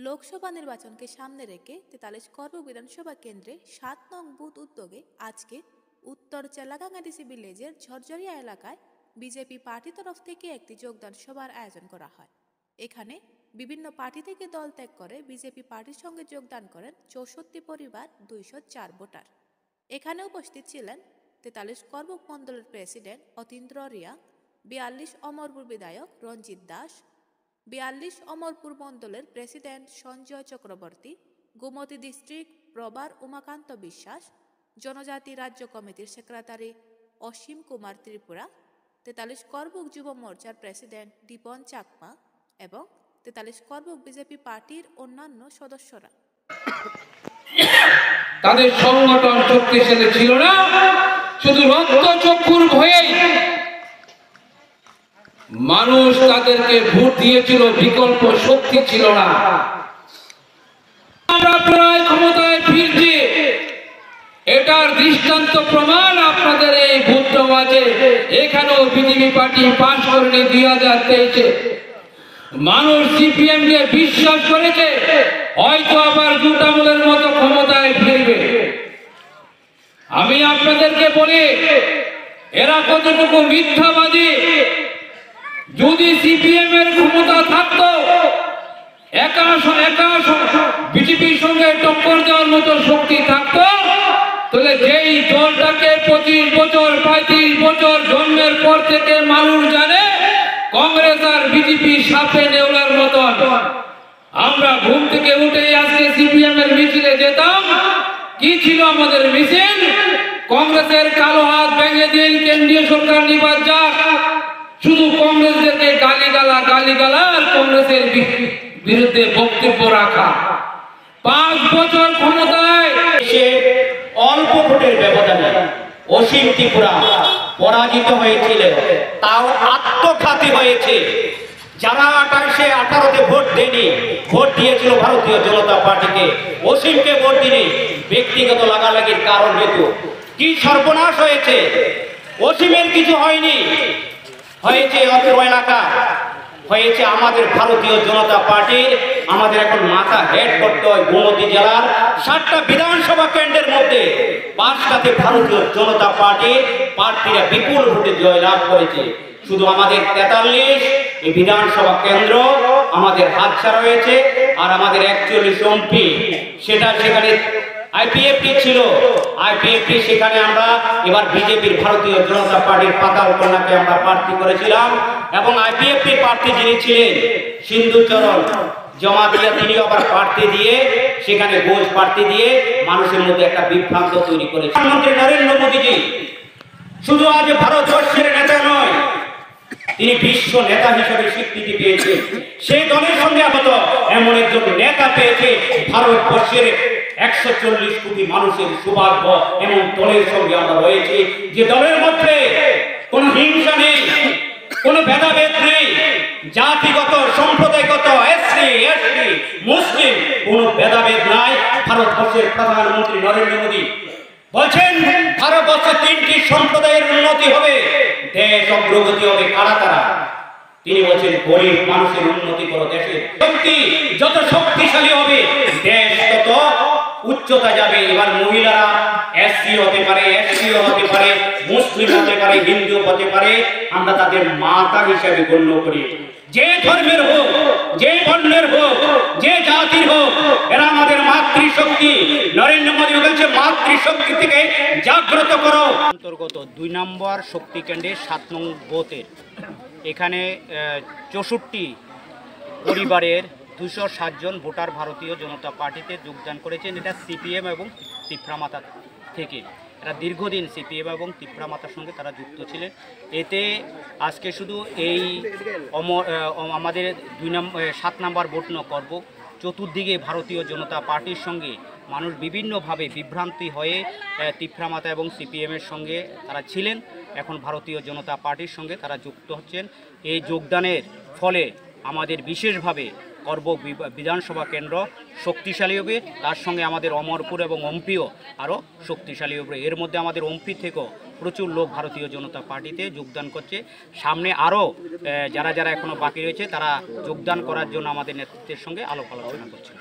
লোকসভা নির্বাচনকে সামনে রেখে 43 করব বিধানসভা কেন্দ্রে 7 নং বুথ উদ্যোগে আজকে উত্তর চেলাগাঙ্গাডিসি ভিলেজের ঝরঝরিয়া এলাকায় বিজেপি পার্টি তরফ থেকে একটি যোগদান সভার আয়োজন করা হয়। এখানে বিভিন্ন পার্টি থেকে দল ত্যাগ করে বিজেপি পার্টির সঙ্গে যোগদান করেন 64 পরিবার 204 ভোটার। এখানে উপস্থিত ছিলেন 43 করব মণ্ডলের প্রেসিডেন্ট অতীন্দ্র রিয়া, 42 অমরপুর বিধায়ক রঞ্জিত দাস, 42 অমরপুর মণ্ডলের প্রেসিডেন্ট সঞ্জয় চক্রবর্তী, গোমতী ডিস্ট্রিক্ট প্রভার উমাকান্ত বিশ্বাস, জনজাতি রাজ্য কমিটির সেক্রেটারি অসীম কুমার ত্রিপুরা, 43 করবুক যুব মোর্চার প্রেসিডেন্ট দীপন চাকমা এবং 43 করবুক বিজেপি পার্টির অন্যান্য সদস্যরা। তাদের সংগঠন শক্তিশালী ছিল না, শুধু রক্তচক্ষুর ভয়েই মানুষ তাদেরকে ভোট দিয়েছিল, বিকল্প শক্তি ছিল না। আমরা প্রায় ক্ষমতায় ফিরছি, এটার দৃষ্টান্ত প্রমাণ আপনাদের এই ভোটটাও আছে। এখানেও বিজেপি পার্টি পাশ করেনি 2023-এ। মানুষ সিপিএম কে বিশ্বাস করেছে, হয়তো আবার জুটামলের মতো ক্ষমতায় ফিরবে। আমি আপনাদেরকে বলি, এরা কতটুকু মিথ্যাবাদী। যদি সিপিএম এর ক্ষমতা থাকতো, একা বিজেপির সঙ্গে টক্কর দেওয়ার মতো শক্তি থাকতো, তাহলে যেই দলটাকে 25 বছর 35 বছর জন্মের পর থেকে মানুষ জানে কংগ্রেস আর বিজেপি সাপে নেওলার মতন, আমরা ঘুম থেকে উঠে আজকে সিপিএম এর মিছিলে যেতাম। কি ছিল আমাদের মিছিল? কংগ্রেসের কালো হাত ভেঙে দিন, কেন্দ্রীয় সরকার নিবাস যাক, শুধু কংগ্রেসদেরকে গালিগালা আর কংগ্রেসের বিরুদ্ধে বক্তব্য রাখা। 5 বছর ক্ষমতায় সে অল্প ভোটের ব্যবধানে অসীম ত্রিপুরা পরাজিত হয়েছিল, তাও আত্মঘাতী হয়েছে। যারা 28-18-তে ভোট দেয়নি, ভোট দিয়েছিল ভারতীয় জনতা পার্টিকে, অসীমকে ভোট দিনে ব্যক্তিগত লাগালাগির কারণ হেতু কি সর্বনাশ হয়েছে। অসীমের কিছু হয়নি, হয়েছে অত্র এলাকা, হয়েছে আমাদের ভারতীয় জনতা পার্টির। আমাদের এখন মাথা হেড করতে হয়। গোমতী জেলার 7টা বিধানসভা কেন্দ্রের মধ্যে 5টাতে ভারতীয় জনতা পার্টির প্রার্থীরা বিপুল ভোটে জয়লাভ করেছে। শুধু আমাদের 43 এই বিধানসভা কেন্দ্র আমাদের হাতছাড়া হয়েছে। আর আমাদের 41 এমপি, সেখানে আইপিএফটি ছিল। আইপিএফটি সেখানে আমরা এবার বিজেপির ভারতীয় জনতা পার্টির পাতাল কন্যাকে আমরা প্রার্থী করেছিলাম, এবং আইপিএফটি প্রার্থী যিনি ছিলেন সিন্ধুচরণ জমাতিয়া, তিনি আবার প্রার্থী দিয়ে সেখানে ঘোষ প্রার্থী দিয়ে মানুষের মধ্যে একটা বিভ্রান্ত তৈরি করেছে। প্রধানমন্ত্রী নরেন্দ্র মোদীজি শুধু আজ ভারতবর্ষের নেতা নয়, তিনি বিশ্ব নেতা হিসেবে স্বীকৃতি পেয়েছেন। সেই দলের সঙ্গে আপাতত এমন একজন নেতা পেয়েছে ভারতবর্ষের 140 কোটি মানুষের সৌভাগ্য। এমন দলের সঙ্গে আমরা রয়েছে, যে দলের মধ্যে কোনো হিংসা নেই, কোনো ভেদাভেদ নেই, জাতিগত সম্প্রদায়গত এসসি এসটি মুসলিম কোনো ভেদাভেদ নাই। ভারতবর্ষের প্রধানমন্ত্রী নরেন্দ্র মোদী বলছেন ভারতবর্ষে 3টি সম্প্রদায়ের উন্নতি হবে, দেশ অগ্রগতি হবে। কারা? তিনি বলছেন গরিব মানুষের উন্নতি করো। দেশের শক্তি যত শক্তিশালী হবে, দেশ তত উচ্চতা যাবে। এবার মহিলারা এসসি হতে পারে, এসটিও হতে পারে, মুসলিম হতে পারে, হিন্দু হতে পারে, আমরা তাদের মাতা হিসেবে গণ্য করি। যে ধর্মের হোক, যে বর্ণের হোক, যে জাতির হোক, এরা আমাদের মাতৃশক্তি। নরেন্দ্র মোদী বলছে মাতৃশক্তি থেকে জাগ্রত করো। অন্তর্গত 2 নম্বর শক্তি কেন্দ্রের 7 নং বুথের এখানে 64 পরিবারের 207 জন ভোটার ভারতীয় জনতা পার্টিতে যোগদান করেছেন। এটা সিপিএম এবং তিপ্রামাতা থেকে। এরা দীর্ঘদিন সিপিএম এবং তিপ্রামাতার সঙ্গে তারা যুক্ত ছিলেন। এতে আজকে শুধু এই আমাদের 7 নম্বর ভোট করব, চতুর্দিকে ভারতীয় জনতা পার্টির সঙ্গে মানুষ বিভিন্নভাবে বিভ্রান্তি হয়ে তিপ্রামাতা এবং সিপিএমের সঙ্গে তারা ছিলেন, এখন ভারতীয় জনতা পার্টির সঙ্গে তারা যুক্ত হচ্ছেন। এই যোগদানের ফলে আমাদের বিশেষভাবে করব বিধানসভা কেন্দ্র শক্তিশালী হবে, তার সঙ্গে আমাদের অমরপুর এবং অম্পিও আরও শক্তিশালী হবে। এর মধ্যে আমাদের অম্পি থেকেও প্রচুর লোক ভারতীয় জনতা পার্টিতে যোগদান করছে। সামনে আরও যারা যারা এখনও বাকি রয়েছে তারা যোগদান করার জন্য আমাদের নেতৃত্বের সঙ্গে আলোচনা করছে।